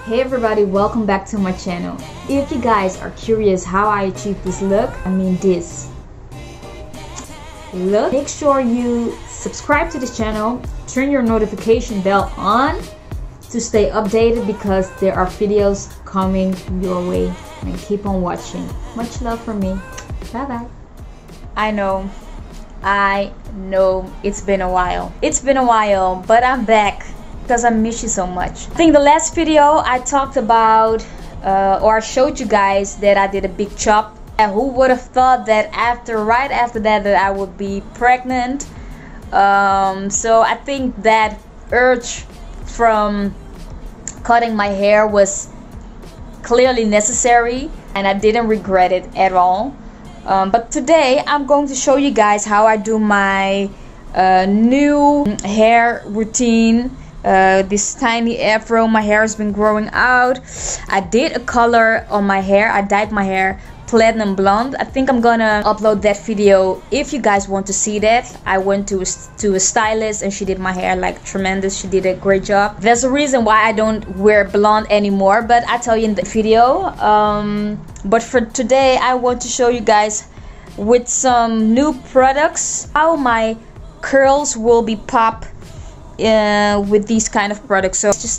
Hey everybody, welcome back to my channel. If you guys are curious how I achieved this look, this look, make sure you subscribe to this channel, turn your notification bell on to stay updated because there are videos coming your way, and keep on watching. Much love from me. Bye bye. I know it's been a while, but I'm back because I miss you so much. I think the last video I talked about or I showed you guys that I did a big chop, and who would have thought that right after that I would be pregnant. So I think that urge from cutting my hair was clearly necessary, and I didn't regret it at all. But today I'm going to show you guys how I do my new hair routine. This tiny afro, my hair has been growing out. I did a color on my hair. I dyed my hair platinum blonde. I think I'm gonna upload that video if you guys want to see that. I went to a stylist and she did my hair like tremendous. She did a great job. There's a reason why I don't wear blonde anymore, but I'll tell you in the video. But for today I want to show you guys with some new products how my curls will be popped with these kind of products. So let's just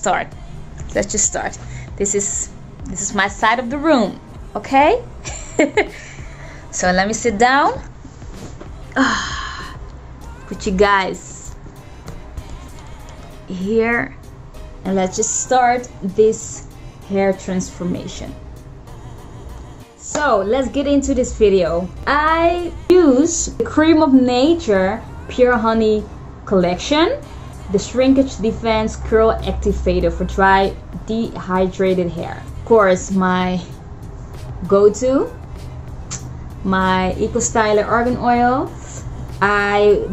start. This is my side of the room, okay? So let me sit down with you guys here, and let's just start this hair transformation. So let's get into this video. I use the Cream of Nature Pure Honey collection, the Shrinkage Defense Curl Activator for dry dehydrated hair. Of course, my go-to, my Eco Styler Argan Oil. I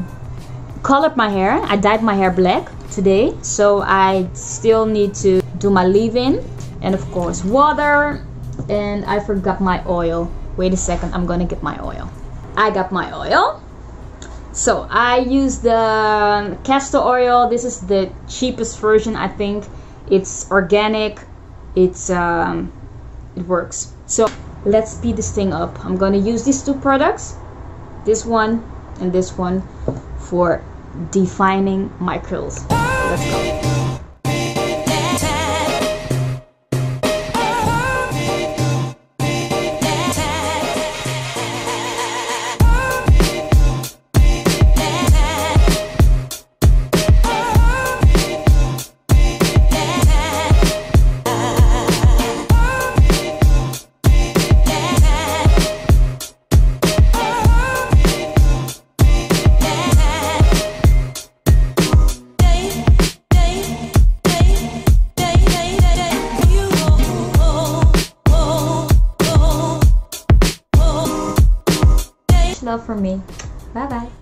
colored my hair. I dyed my hair black today, so I still need to do my leave-in, and of course water. And I forgot my oil. Wait a second, I'm gonna get my oil. I got my oil. So I use the castor oil. This is the cheapest version, I think. It's organic. It works. So let's speed this thing up. I'm gonna use these two products, this one and this one, for defining my curls. So let's go. Love from me. Bye bye.